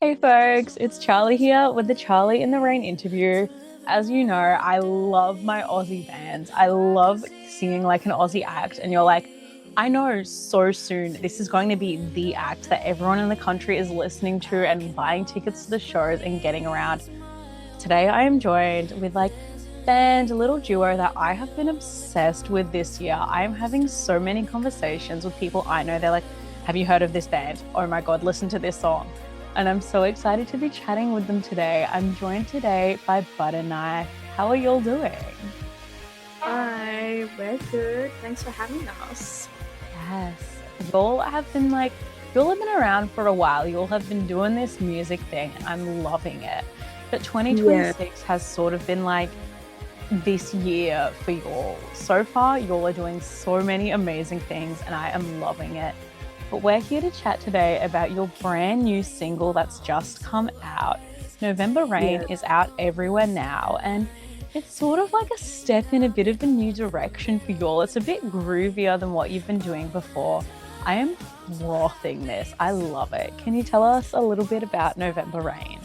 Hey folks, it's Charlie here with the Charlie in the Rain interview. As you know, I love my Aussie bands. I love singing like an Aussie act, and you're like, I know so soon this is going to be the act that everyone in the country is listening to and buying tickets to the shows and getting around. Today I am joined with like band, a little duo that I have been obsessed with this year. I am having so many conversations with people I know. They're like, have you heard of this band? Oh my God, listen to this song. And I'm so excited to be chatting with them today. I'm joined today by Butterknife. How are y'all doing? Hi, we're good. Thanks for having us. Yes. Y'all have been like, y'all have been around for a while. Y'all have been doing this music thing, and I'm loving it. But Yeah. 2026 has sort of been like this year for y'all. So far, y'all are doing so many amazing things, and I am loving it. But we're here to chat today about your brand new single that's just come out. November Rain Yeah. is out everywhere now, and it's sort of like a step in a bit of a new direction for y'all. It's a bit groovier than what you've been doing before. I am frothing this. I love it. Can you tell us a little bit about November Rain?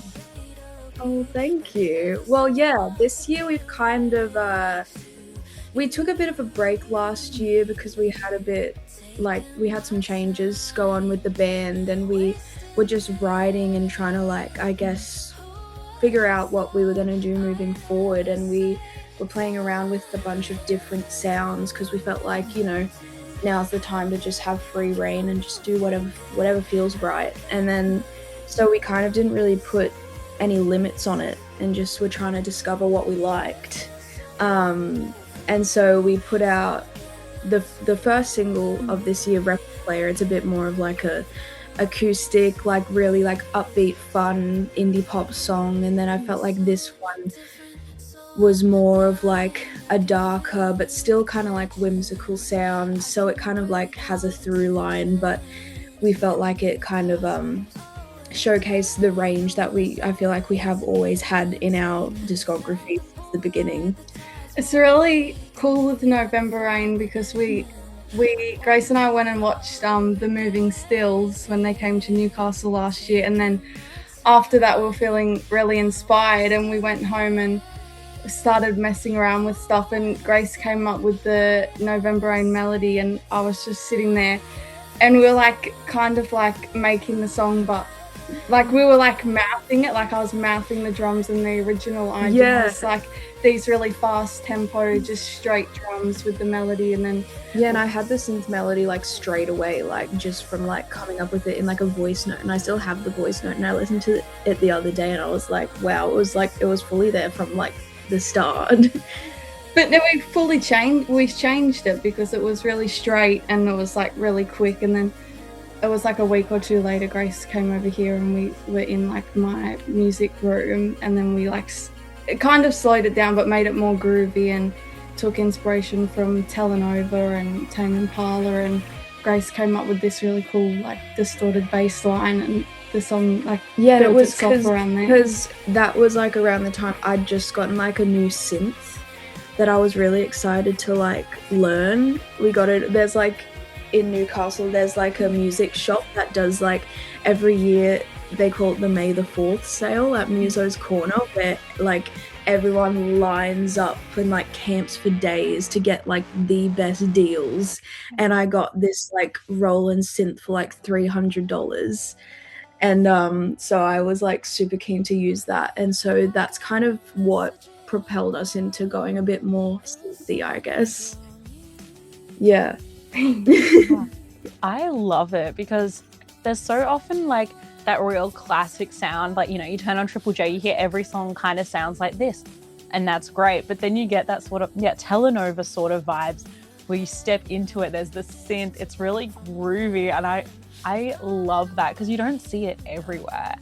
Oh, thank you. Well, yeah, this year we've kind of we took a bit of a break last year because we had some changes go on with the band and we were just writing and trying to like I guess figure out what we were going to do moving forward, and we were playing around with a bunch of different sounds because we felt like, now's the time to just have free reign and just do whatever feels right. And then so we kind of didn't really put any limits on it and just were trying to discover what we liked. And so we put out the first single of this year, Record Player. It's a bit more of like a acoustic, like really like upbeat, fun indie pop song. And then I felt like this one was more of like a darker but still kind of like whimsical sound. So it kind of like has a through line, but we felt like it kind of showcased the range that I feel like we have always had in our discography since the beginning. It's really cool with November Rain because we Grace and I went and watched the Moving Stills when they came to Newcastle last year, and then after that we were feeling really inspired and we went home and started messing around with stuff, and Grace came up with the November Rain melody, and I was just sitting there and we were like kind of like making the song, but like we were like mouthing it, like I was mouthing the drums in the original. I Yeah. just like these really fast tempo, just straight drums with the melody, and then Yeah, and I had the synth melody like straight away, like just from like coming up with it in like a voice note, and I still have the voice note, and I listened to it the other day and I was like, wow, it was fully there from like the start. but then we changed it because it was really straight and it was like really quick, and then it was like a week or two later Grace came over here and we were in like my music room, and then we like it kind of slowed it down but made it more groovy and took inspiration from Telenova and Tame Impala, and Grace came up with this really cool like distorted bass line, and the song like Yeah, and it built was itself around there. because that was like around the time I'd just gotten like a new synth that I was really excited to like learn. We got it. There's like in Newcastle, there's like a music shop that does like every year they call it the May the 4th sale at Muso's Corner, where like everyone lines up and like camps for days to get like the best deals. And I got this like Roland synth for like $300. And so I was like super keen to use that, and so that's kind of what propelled us into going a bit more synthy, I guess. Yeah. I love it because there's so often like that real classic sound. Like, you turn on Triple J, you hear every song kind of sounds like this, and that's great. But then you get that sort of, Telenova sort of vibes where you step into it, there's the synth, it's really groovy. And I love that because you don't see it everywhere.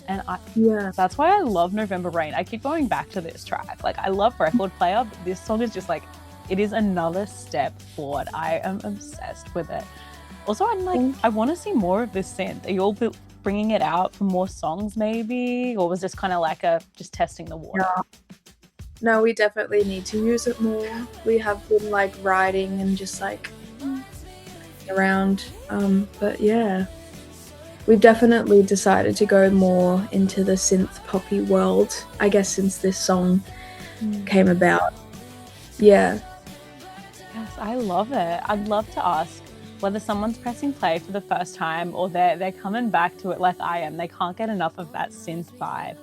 And Yeah. that's why I love November Rain. I keep going back to this track. Like, I love Record Player, but this song is just like, it is another step forward. I am obsessed with it. Also, I'm like, I want to see more of this synth. Are you all bringing it out for more songs maybe? Or was this kind of like just testing the water? No, we definitely need to use it more. We have been like writing and just like around. But yeah. we've definitely decided to go more into the synth poppy world, I guess, since this song came about. Yeah. Yes, I love it. I'd love to ask whether someone's pressing play for the first time or they're coming back to it like I am. They can't get enough of that synth vibe.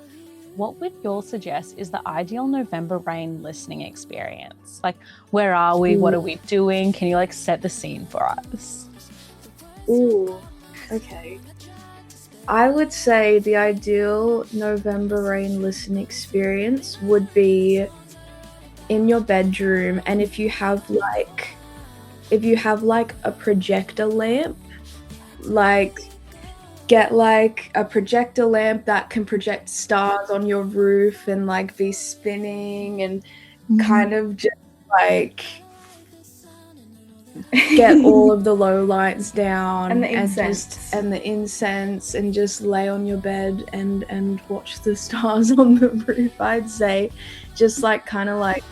What would you all suggest is the ideal November Rain listening experience? Like, where are we? What are we doing? Can you like set the scene for us? Ooh, okay. I would say the ideal November Rain listening experience would be in your bedroom, and if you have like a projector lamp, like get like a projector lamp that can project stars on your roof and like be spinning and kind of just like get all of the low lights down And the incense. and the incense and just lay on your bed and watch the stars on the roof. I'd say just like kind of like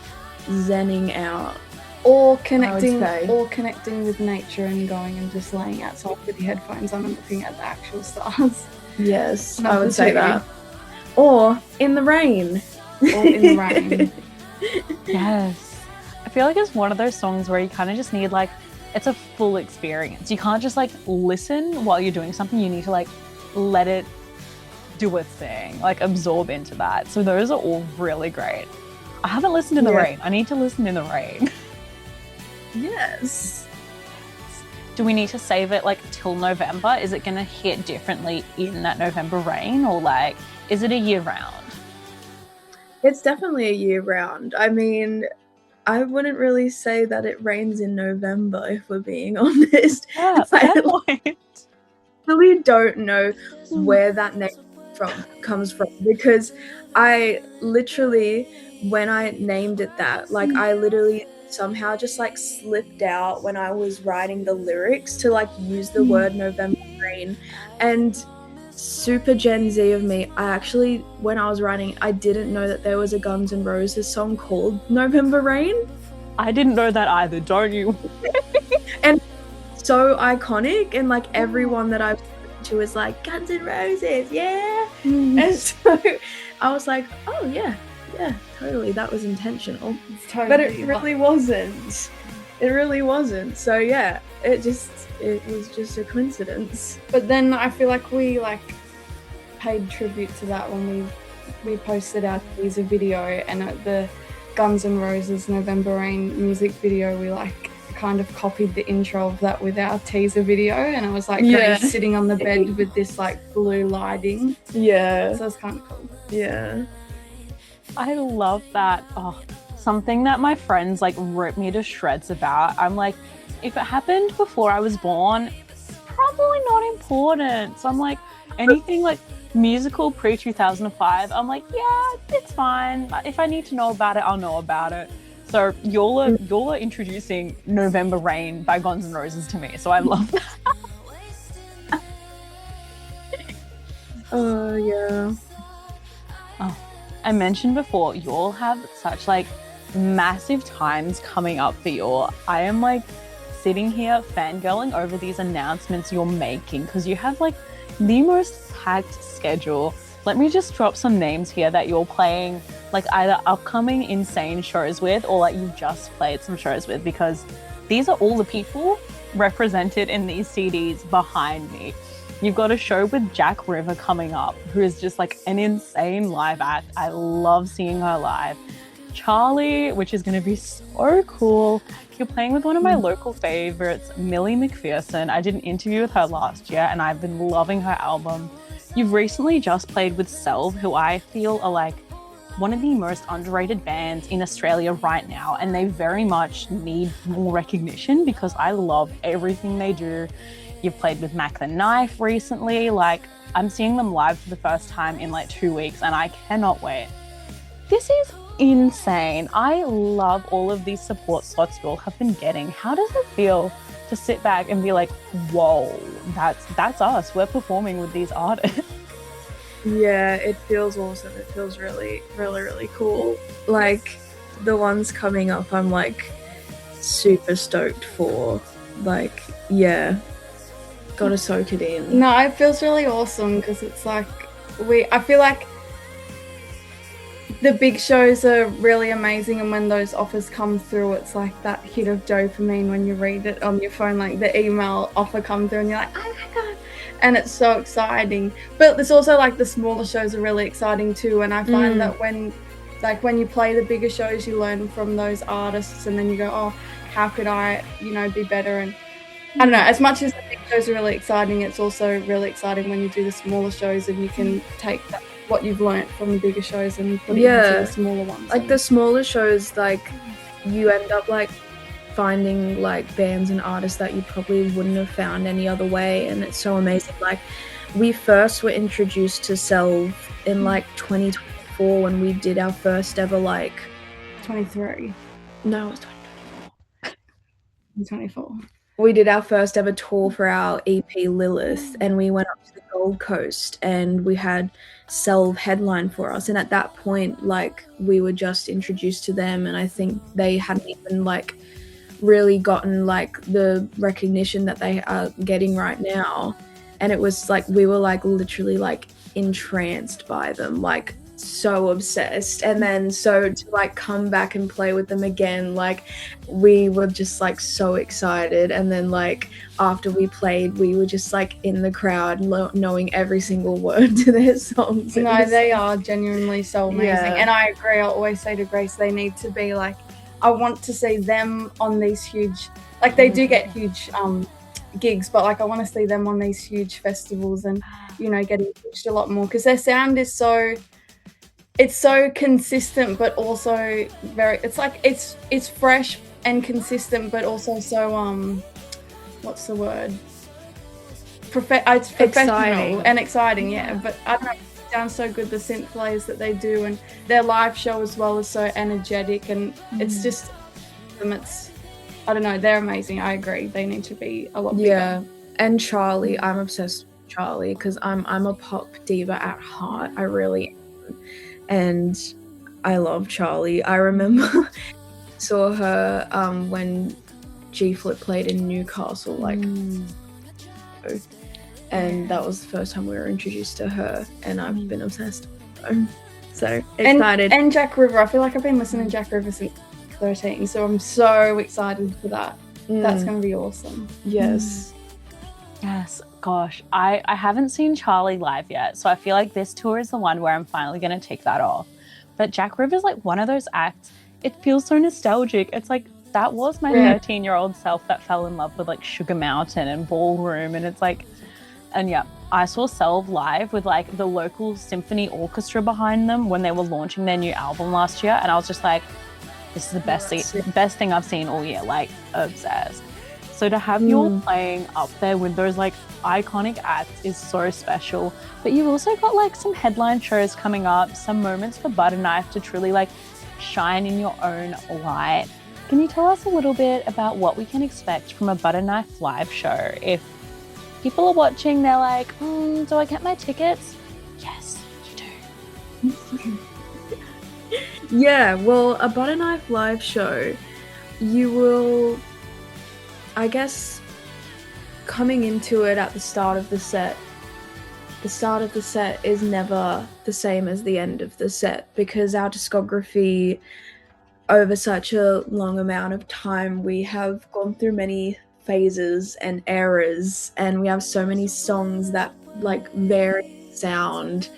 zenning out. Or connecting say. with nature and going and just laying outside with your headphones on and looking at the actual stars. Yes, Not I would the say two. that. Or in the rain. Or in the rain. Yes. I feel like it's one of those songs where you kind of just need like, it's a full experience. You can't just like listen while you're doing something. You need to like let it do its thing, like absorb into that. So those are all really great. I haven't listened in the rain. I need to listen in the rain. Yes. Do we need to save it like till November? Is it going to hit differently in that November rain, or like, is it a year round? It's definitely a year round. I mean, I wouldn't really say that it rains in November, if we're being honest. Yeah, fair point. I really don't know where that name comes from, because I literally, when I named it that, like I literally somehow just like slipped out when I was writing the lyrics to like use the word November rain. And super Gen Z of me, I actually, when I was writing, I didn't know that there was a Guns N' Roses song called November Rain. I didn't know that either, don't you? And so iconic, and like everyone that I've spoken to is like, Guns N' Roses, yeah. And so I was like, oh yeah, totally, that was intentional. Totally, but it really wasn't. It really wasn't. So yeah, it was just a coincidence. But then I feel like we like paid tribute to that when we posted our teaser video, and at the Guns N' Roses November Rain music video, we like kind of copied the intro of that with our teaser video, and it was like Grace sitting on the bed with this like blue lighting. Yeah. So it's kind of cool. Yeah. I love that. Oh, something that my friends like rip me to shreds about. I'm like, if it happened before I was born, probably not important. So I'm like, anything like musical pre-2005, I'm like, yeah, it's fine. If I need to know about it, I'll know about it. So y'all are introducing November Rain by Guns N' Roses to me. So I love that. Oh, yeah. Oh, I mentioned before, y'all have such like massive times coming up for y'all. I am like sitting here fangirling over these announcements you're making, because you have like the most packed schedule. Let me just drop some names here that you're playing like either upcoming insane shows with, or like you've just played some shows with, because these are all the people represented in these CDs behind me. You've got a show with Jack River coming up, who is just like an insane live act. I love seeing her live. Charlie, which is going to be so cool. You're playing with one of my local favorites, Millie McPherson. I did an interview with her last year, and I've been loving her album. You've recently just played with Selv, who I feel are like one of the most underrated bands in Australia right now, and they very much need more recognition because I love everything they do. You've played with Mac the Knife recently. Like, I'm seeing them live for the first time in like 2 weeks, and I cannot wait. This is insane. I love all of these support slots you all have been getting. How does it feel to sit back and be like, whoa, that's us. We're performing with these artists. Yeah, it feels awesome. It feels really, really, really cool. Like, the ones coming up, I'm like super stoked for. Like, yeah. Gotta soak it in. No, it feels really awesome because it's like I feel like the big shows are really amazing, and when those offers come through, it's like that hit of dopamine when you read it on your phone, like the email offer come through and you're like, oh my god, and it's so exciting. But there's also like the smaller shows are really exciting too, and I find that when you play the bigger shows, you learn from those artists, and then you go, oh, how could I, be better? And I don't know, as much as the big shows are really exciting, it's also really exciting when you do the smaller shows and you can take what you've learnt from the bigger shows and put it into the smaller ones. Like the smaller shows, like you end up like finding like bands and artists that you probably wouldn't have found any other way, and it's so amazing. Like we first were introduced to Selv in like 2024 when we did our first ever 23. No, it was 24. We did our first ever tour for our EP Lilith, and we went up to the Gold Coast and we had Selv headline for us, and at that point like we were just introduced to them, and I think they hadn't even like really gotten like the recognition that they are getting right now, and it was like we were like literally like entranced by them, like so obsessed. And then so to like come back and play with them again, like we were just like so excited, and then like after we played we were just like in the crowd knowing every single word to their songs. No, they are genuinely so amazing, and I agree. I always say to Grace, they need to be like, I want to see them on these huge, like they do get huge gigs, but like I want to see them on these huge festivals and getting pushed a lot more, because their sound is it's so consistent, but also it's fresh and consistent, but also so what's the word? It's professional and exciting, yeah. But I don't know, it sounds so good, the synth plays that they do, and their live show as well is so energetic, and it's just I don't know, they're amazing. I agree, they need to be a lot bigger. Yeah, and Charlie, I'm obsessed with Charlie because I'm a pop diva at heart. I really am. And I love Charlie. I remember saw her when G Flip played in Newcastle, and that was the first time we were introduced to her, and I've been obsessed with her. So excited. And Jack River, I feel like I've been listening to Jack River since 13, so I'm so excited for that. That's going to be awesome. Yes. Yes, gosh, I haven't seen Charlie live yet, so I feel like this tour is the one where I'm finally going to take that off. But Jack River's like one of those acts, it feels so nostalgic. It's like, that was my 13-year-old self that fell in love with like Sugar Mountain and Ballroom, and it's like, and yeah, I saw Selv live with like the local symphony orchestra behind them when they were launching their new album last year, and I was just like, this is the best thing I've seen all year, like obsessed. So to have you all playing up there with those like iconic acts is so special. But you've also got like some headline shows coming up, some moments for Butterknife to truly like shine in your own light. Can you tell us a little bit about what we can expect from a Butterknife live show? If people are watching, they're like, do I get my tickets? Yes, you do. Yeah, well, a Butterknife live show, you will, I guess, coming into it at the start of the set is never the same as the end of the set, because our discography, over such a long amount of time, we have gone through many phases and eras, and we have so many songs that like vary sound,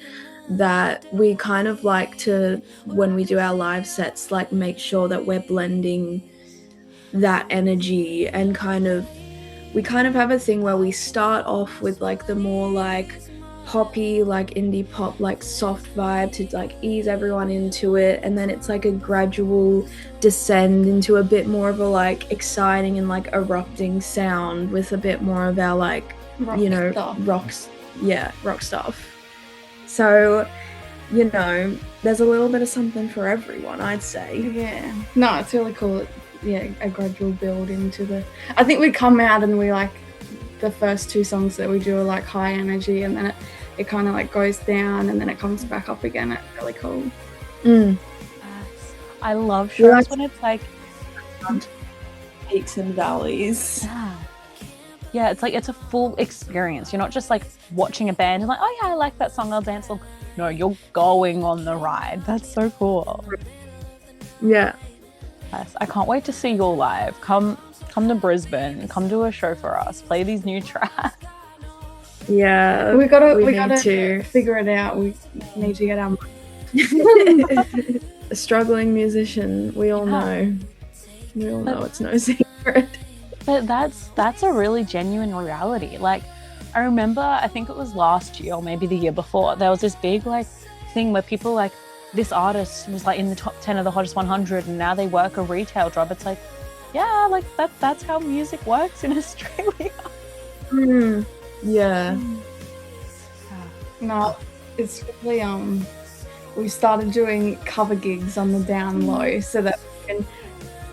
that we kind of like to, when we do our live sets, like make sure that we're blending that energy, and we kind of have a thing where we start off with like the more like poppy, like indie pop, like soft vibe to like ease everyone into it, and then it's like a gradual descend into a bit more of a like exciting and like erupting sound with a bit more of our like rock stuff. So, there's a little bit of something for everyone, I'd say. Yeah. No, it's really cool. Yeah, a gradual build into I think we come out and we like, the first two songs that we do are like high energy, and then it kind of like goes down and then it comes back up again. It's really cool. I love shows when it's like peaks and valleys. Yeah. Yeah, it's like it's a full experience. You're not just like watching a band and like, oh yeah, I like that song, I'll dance along. No, you're going on the ride. That's so cool. Yeah. Yes, I can't wait to see you live. Come to Brisbane, come do a show for us, play these new tracks. Yeah. We gotta need to figure it out. We need to get our a struggling musician, we all know. We all know it's no secret. But that's a really genuine reality. Like, I remember, I think it was last year or maybe the year before, there was this big like thing where people like, this artist was like in the top 10 of the hottest 100 and now they work a retail job. It's like, yeah, like that's how music works in Australia. Yeah. No, it's really we started doing cover gigs on the down low so that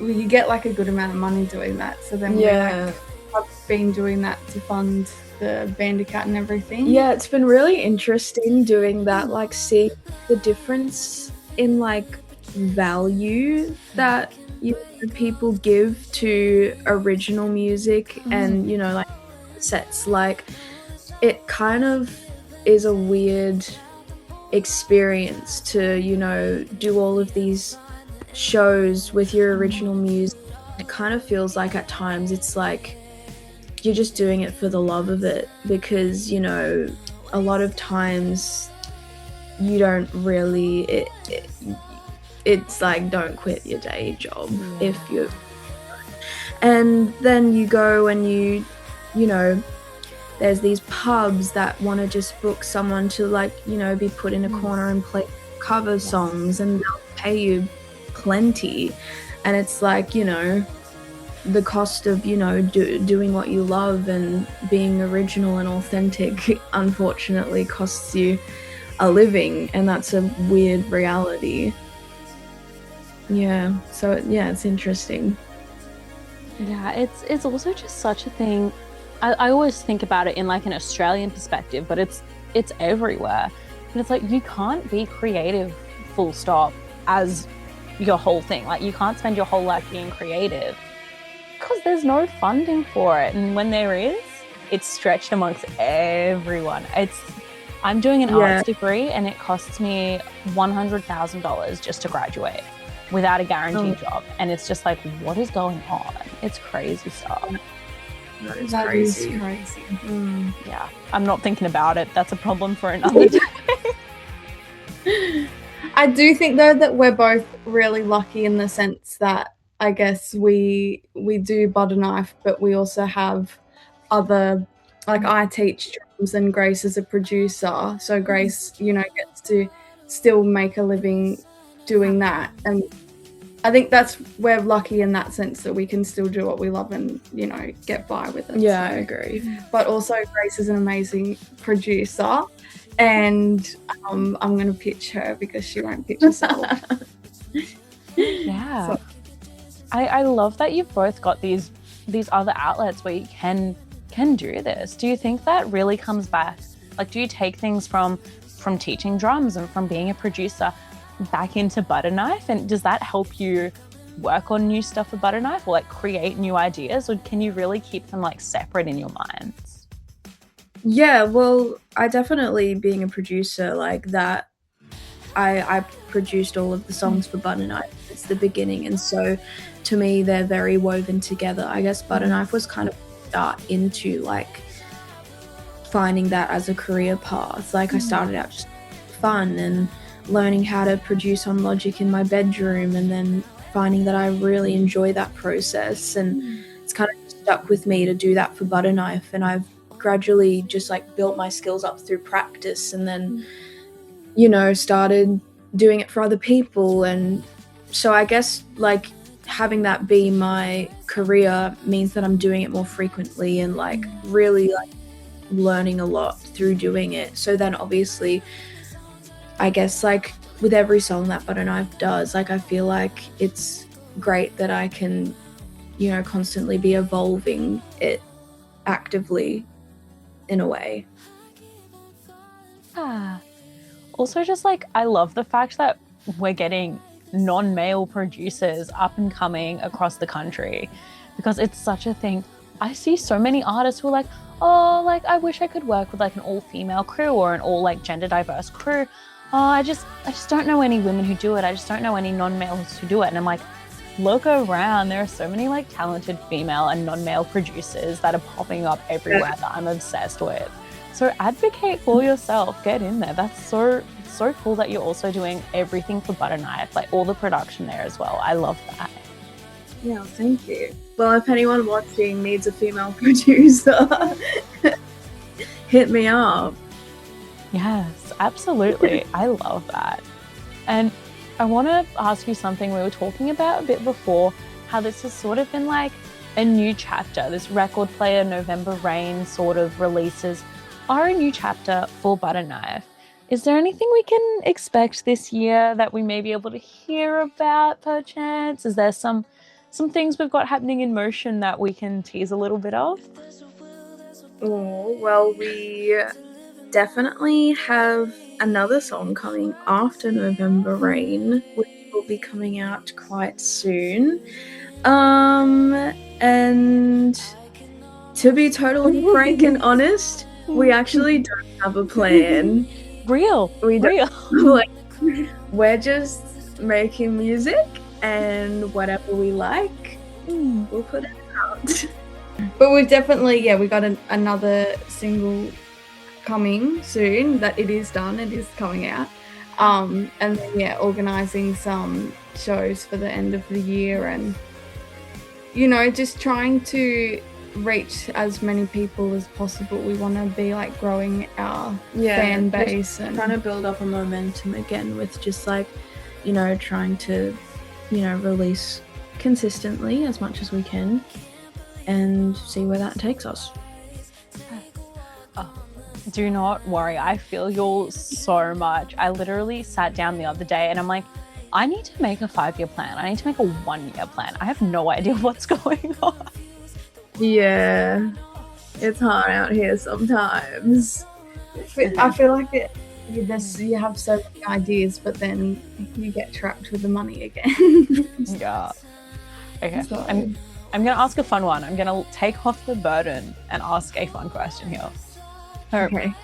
we could get like a good amount of money doing that. So then I've been doing that to fund the band account and everything. Yeah, it's been really interesting doing that, like seeing the difference in like value that people give to original music and like sets. Like it kind of is a weird experience to do all of these shows with your original music. It kind of feels like at times it's like you're just doing it for the love of it, because a lot of times you don't really it's like, don't quit your day job if you, and then you go and you know there's these pubs that want to just book someone to like be put in a corner and play cover songs, and they'll pay you plenty, and it's like the cost of doing what you love and being original and authentic unfortunately costs you a living, and that's a weird reality. So it's interesting. It's also just such a thing. I always think about it in like an Australian perspective, but it's everywhere. And it's like, you can't be creative full stop as your whole thing. Like, you can't spend your whole life being creative because there's no funding for it, and when there is, it's stretched amongst everyone. I'm doing an arts degree and it costs me $100,000 just to graduate without a guaranteed job, and it's just like, what is going on? It's crazy stuff. That is crazy. Yeah, I'm not thinking about it. That's a problem for another day. I do think though that we're both really lucky in the sense that I guess we do Butterknife, but we also have other, like I teach drums and Grace is a producer, so Grace gets to still make a living doing that, and I think we're lucky in that sense that we can still do what we love and get by with it. Yeah, I agree. But also Grace is an amazing producer, and I'm gonna pitch her because she won't pitch herself. Yeah. So. I love that you've both got these other outlets where you can do this. Do you think that really comes back? Like, do you take things from teaching drums and from being a producer back into Butterknife, and does that help you work on new stuff for Butterknife or like create new ideas, or can you really keep them like separate in your minds? Yeah, well, I definitely, being a producer like that, I produced all of the songs for Butterknife. It's the beginning, and so to me they're very woven together. I guess Butterknife was kind of a start into like finding that as a career path. Like I started out just fun and learning how to produce on Logic in my bedroom, and then finding that I really enjoy that process, and it's kind of stuck with me to do that for Butterknife, and I've gradually just like built my skills up through practice, and then started doing it for other people. And so I guess like having that be my career means that I'm doing it more frequently and like really like learning a lot through doing it. So then obviously I guess like with every song that Butterknife does, like I feel like it's great that I can constantly be evolving it actively in a way. Also, just like, I love the fact that we're getting non-male producers up and coming across the country, because it's such a thing. I see so many artists who are like, oh, like I wish I could work with like an all-female crew or an all like gender diverse crew. Oh, I just don't know any women who do it. I just don't know any non-males who do it. And I'm like, look around. There are so many like talented female and non-male producers that are popping up everywhere that I'm obsessed with. So advocate for yourself. Get in there. That's so cool that you're also doing everything for Butterknife, like all the production there as well. I love that. Yeah, thank you. Well, if anyone watching needs a female producer, hit me up. Yes, absolutely. I love that. And I want to ask you something we were talking about a bit before, how this has sort of been like a new chapter. This record player November Rain sort of releases are a new chapter for Butterknife. Is there anything we can expect this year that we may be able to hear about perchance? Is there some things we've got happening in motion that we can tease a little bit of? Oh, well, we definitely have another song coming after November Rain, which will be coming out quite soon. And to be totally frank and honest, we actually don't have a plan. Real. Like, we're just making music, and whatever we like, we'll put it out. But we've definitely, we got another single coming soon. That it is done. It is coming out. And then organising some shows for the end of the year, and just trying to reach as many people as possible. We want to be like growing our fan base and trying to build up a momentum again with just like, trying to, release consistently as much as we can and see where that takes us. Oh, do not worry. I feel you so much. I literally sat down the other day and I'm like, I need to make a 5-year plan. I need to make a 1-year plan. I have no idea what's going on. Yeah, it's hard out here sometimes. I feel like you have so many ideas, but then you get trapped with the money again. Yeah. Okay. So- I'm gonna ask a fun one. I'm gonna take off the burden and ask a fun question here. Okay.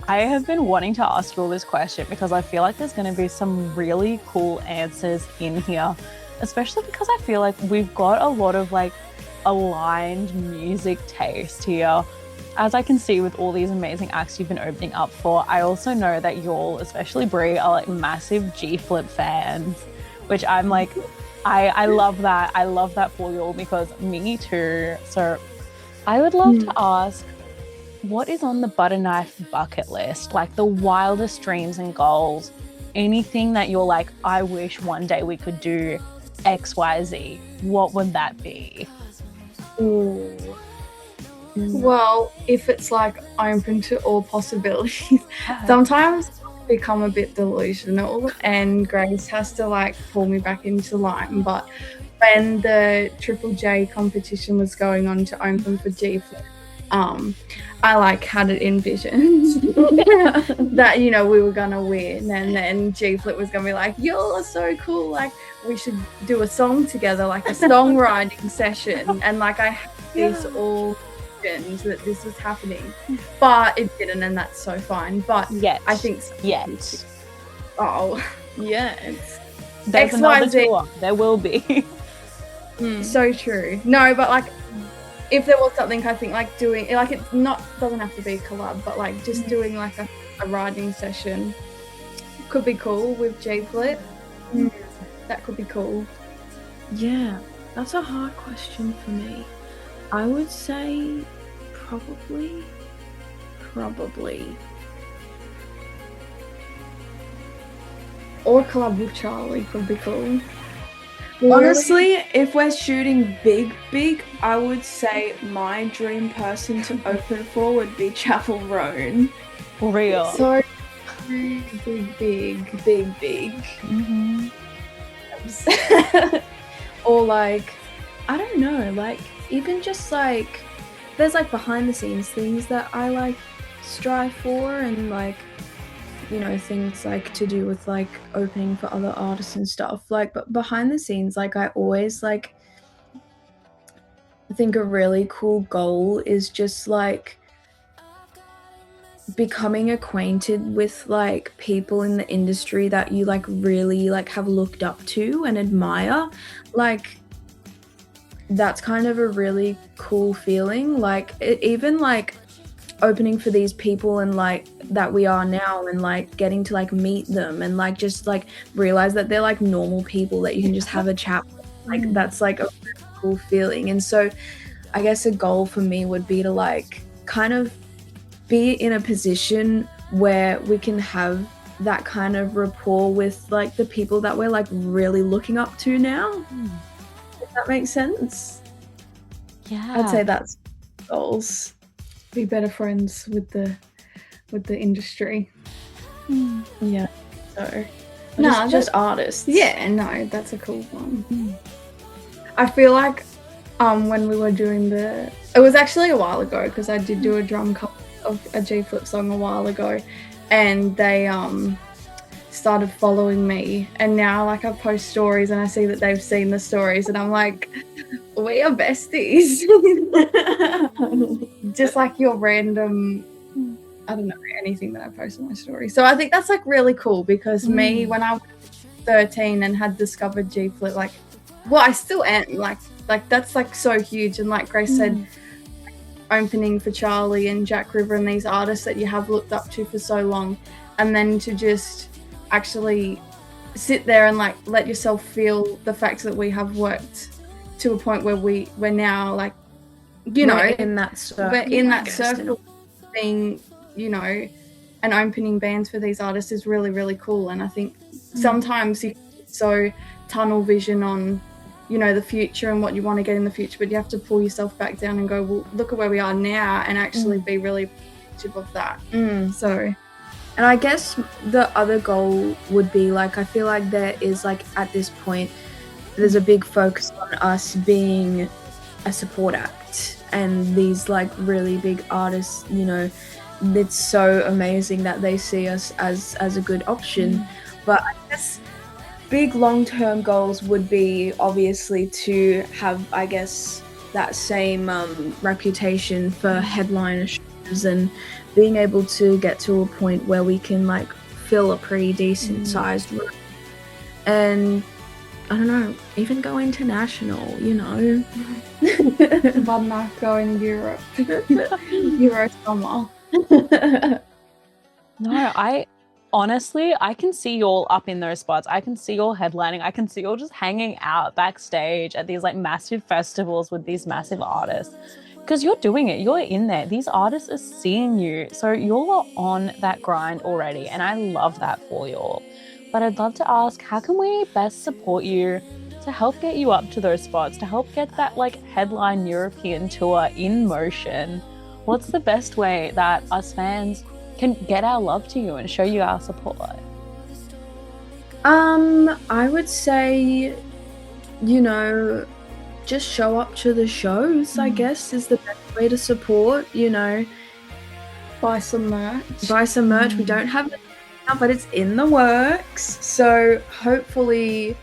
I have been wanting to ask you all this question because I feel like there's going to be some really cool answers in here, especially because I feel like we've got a lot of like aligned music taste here. As I can see with all these amazing acts you've been opening up for, I also know that y'all, especially Brie, are like massive G-Flip fans, which I'm like, I love that. I love that for y'all because me too. So I would love to ask, what is on the Butterknife bucket list? Like the wildest dreams and goals, anything that you're like, I wish one day we could do XYZ. What would that be? Ooh. Well, if it's like open to all possibilities, sometimes I become a bit delusional and Grace has to like pull me back into line. But when the Triple J competition was going on to open for G-Flip, I like had it envisioned that we were gonna win, and then G-Flip was gonna be like, "You're so cool! Like we should do a song together, like a songwriting session." And like I had this all visions that this was happening, but it didn't, and that's so fine. But I think There's another tour. There will be. So true. No, but like, if there was something, I think like doing like it's not doesn't have to be a collab, but like just doing like a writing session could be cool with G-Flip. That could be cool. Yeah, that's a hard question for me. I would say probably. Or collab with Charlie could be cool. Honestly, if we're shooting big, I would say my dream person to open for would be Chapel Roan. Real. So big. Mm-hmm. Or like, I don't know, like even just like there's like behind the scenes things that I like strive for, and like things like to do with like opening for other artists and stuff, like, but behind the scenes, like I always like I think a really cool goal is just like becoming acquainted with like people in the industry that you like really like have looked up to and admire. Like that's kind of a really cool feeling. Like even like opening for these people and like that we are now, and like getting to like meet them and like just like realize that they're like normal people that you can just have a chat with. Like that's like a really cool feeling. And so I guess a goal for me would be to like kind of be in a position where we can have that kind of rapport with like the people that we're like really looking up to now. If that makes sense. Yeah. I'd say that's goals. Be better friends with the industry. Yeah. So No, just artists. Yeah, no, that's a cool one. I feel like when we were doing it was actually a while ago, because I did do a drum cover of a G Flip song a while ago, and they started following me, and now like I post stories and I see that they've seen the stories, and I'm like, we are besties. Just like your random, I don't know, anything that I post on my story. So I think that's like really cool, because me, when I was 13 and had discovered G Flip, like, well, I still am, like that's like so huge. And like Grace said, opening for Charlie and Jack River and these artists that you have looked up to for so long, and then to just actually sit there and like let yourself feel the fact that we have worked to a point where we're now like, you know, in that circle. We're in that circle, being, you know, and opening bands for these artists is really, really cool. And I think sometimes you get so tunnel vision on, you know, the future and what you want to get in the future, but you have to pull yourself back down and go, well, look at where we are now, and actually be really appreciative of that. So, and I guess the other goal would be like, I feel like there is like at this point, there's a big focus on us being a support act, and these like really big artists, you know, it's so amazing that they see us as a good option. But I guess big long-term goals would be obviously to have, I guess, that same reputation for headliner shows, and being able to get to a point where we can like fill a pretty decent sized room, and I don't know, even go international, you know. Butterknife going Europe. Euro summer. No, I honestly, I can see you all up in those spots. I can see you all headlining. I can see you all just hanging out backstage at these like massive festivals with these massive artists. Because you're doing it, you're in there. These artists are seeing you. So you're on that grind already. And I love that for you all. But I'd love to ask, how can we best support you to help get you up to those spots, to help get that like headline European tour in motion? What's the best way that us fans can get our love to you and show you our support? I would say, you know, just show up to the shows, I guess, is the best way to support, you know. Buy some merch. We don't have it now, but it's in the works. So hopefully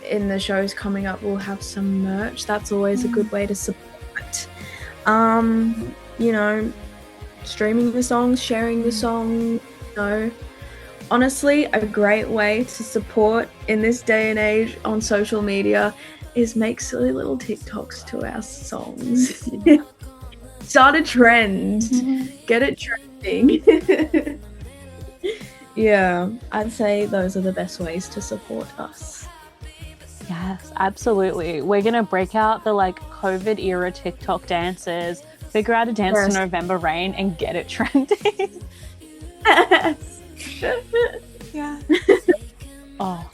in the shows coming up we'll have some merch. That's always a good way to support. You know, streaming the songs, sharing the song, you know. Honestly, a great way to support in this day and age on social media is make silly little TikToks to our songs. Start a trend. Get it trending. Yeah, I'd say those are the best ways to support us. Yes, absolutely. We're going to break out the like COVID era TikTok dances, figure out a dance to November Rain and get it trending. Yes. Yeah. Oh,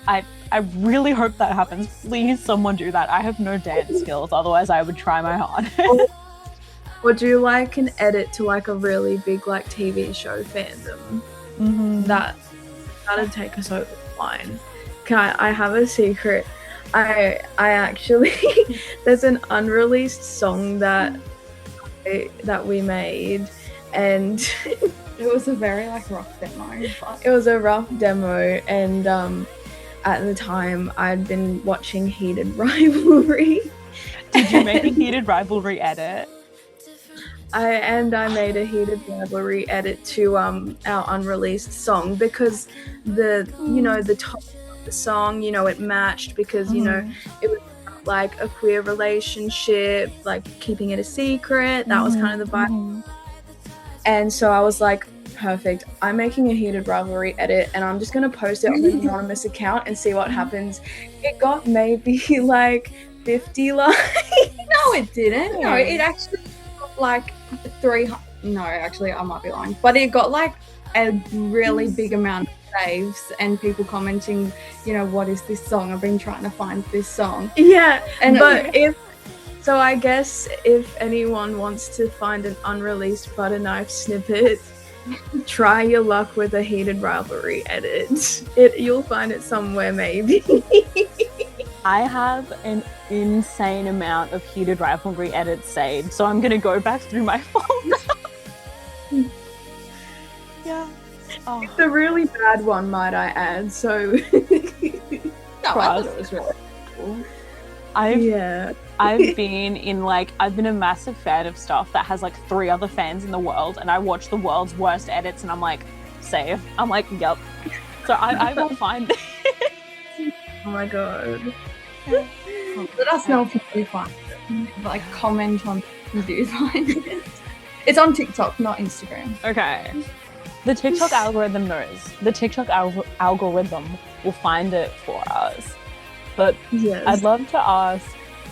I really hope that happens. Please, someone do that. I have no dance skills, otherwise I would try my hardest. Or do like an edit to like a really big like TV show fandom. That'd take us over the line. I have a secret. I actually there's an unreleased song that we made, and it was a very like rough demo. It was a rough demo, and at the time I'd been watching Heated Rivalry, Did you make a heated rivalry edit? I made a heated rivalry edit to our unreleased song because the top of the song, it matched because it was like a queer relationship, like keeping it a secret. That was kind of the vibe. And so I was like, perfect. I'm making a heated rivalry edit and I'm just gonna post it on an anonymous account and see what happens. It got maybe like 50 likes. No, it didn't. No, it actually got like 300. No, actually, I might be lying. But it got like a really big amount of saves and people commenting, what is this song? I've been trying to find this song. Yeah, but I guess if anyone wants to find an unreleased Butterknife snippet, try your luck with a heated rivalry edit. You'll find it somewhere, maybe. I have an insane amount of heated rivalry edits saved, so I'm gonna go back through my folder. Yeah. Oh. It's a really bad one, might I add. So, I thought it was really cool. I've been a massive fan of stuff that has like 3 other fans in the world, and I watch the world's worst edits, and I'm like, save. I'm like, yep. So I will find it. Oh my god. Let us know if you do find it. Like, comment on if you do find it. It's on TikTok, not Instagram. Okay. The TikTok algorithm knows. The TikTok algorithm will find it for us. But yes. I'd love to ask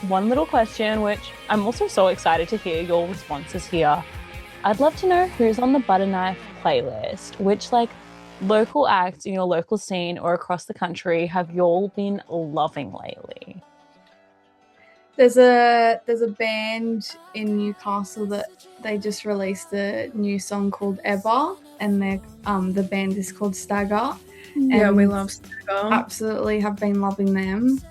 one little question, which I'm also so excited to hear your responses here. I'd love to know who's on the Butterknife playlist. Which local acts in your local scene or across the country have you all been loving lately? There's a band in Newcastle that they just released a new song called Ever, and the band is called Stagger. Yeah, and we love Stagger. Absolutely have been loving them.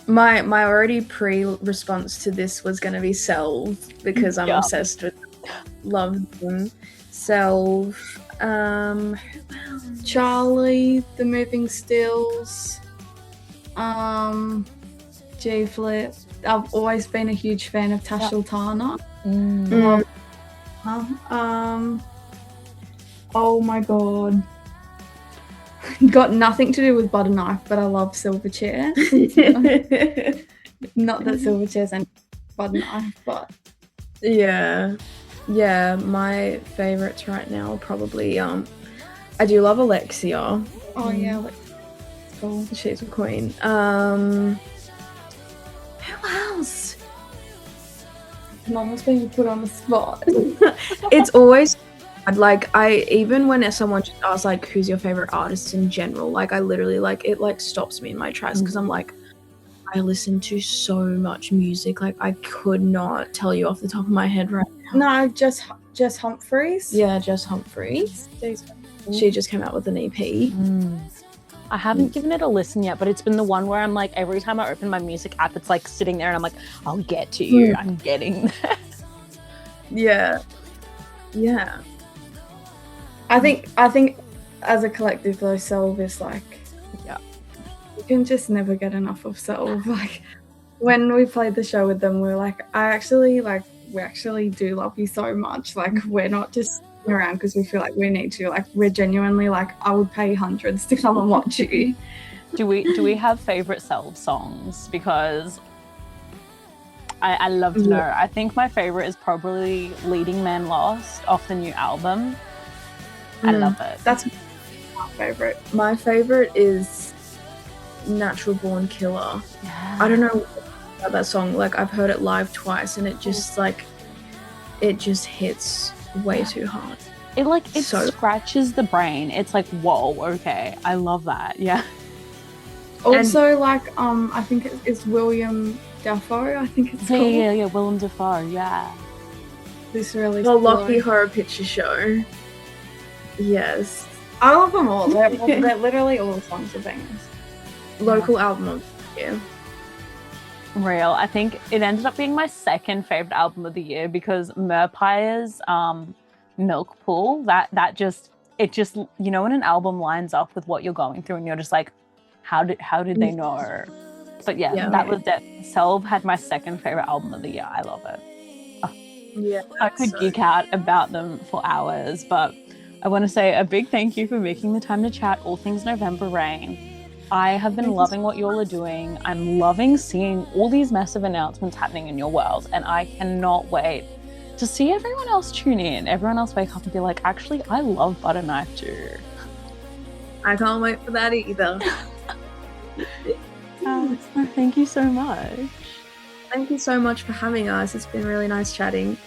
My already pre-response to this was going to be Self because I'm obsessed with love them. Self. Charlie, The Moving Stills, G-Flip. I've always been a huge fan of Tash Sultana. Oh my god. Got nothing to do with Butterknife, but I love Silverchair. Not that Silverchair's any Butterknife, but yeah, my favorites right now are probably I do love Alexia. Oh yeah, cool. She's a queen. Who else? Mama's being put on the spot. It's always even when someone just asks like who's your favorite artist in general, I literally it stops me in my tracks because I'm like, I listen to so much music, I could not tell you off the top of my head right now. No, just Humphreys. Yeah, Jess Humphreys. She just came out with an EP. I haven't given it a listen yet, but it's been the one where I'm like, every time I open my music app, it's like sitting there and I'm like, I'll get to you. I'm getting there. Yeah. I think as a collective though, Self is you can just never get enough of Self. When we played the show with them, we were like, we actually do love you so much. We're not just sitting around because we feel like we need to. We're genuinely I would pay hundreds to come and watch you. Do we have favorite Self songs? Because I love to know. I think my favorite is probably Leading Man Lost off the new album. I love it. That's my favorite. My favorite is Natural Born Killer. Yeah. I don't know about that song. I've heard it live twice and it just it just hits way too hard. It scratches the brain. It's like, whoa, okay. I love that. Yeah. Also, I think it's William Dafoe, I think it's called. Yeah, Willem Dafoe, yeah. This really The Lockie Horror Picture Show. Yes. I love them all. They're literally all the songs are bangers. Local album of the year. Real. I think it ended up being my second favorite album of the year because Merpire's Milk Pool, that just when an album lines up with what you're going through and you're just like, how did they know? But yeah, Yeah. that was it. Selv had my second favorite album of the year. I love it. Yeah. I could geek out about them for hours, but I want to say a big thank you for making the time to chat all things November Rain. I have been Thank you loving what y'all are doing. I'm loving seeing all these massive announcements happening in your world, and I cannot wait to see everyone else tune in, everyone else wake up and be like, actually, I love Butterknife too. I can't wait for that either. Thank you so much. Thank you so much for having us. It's been really nice chatting.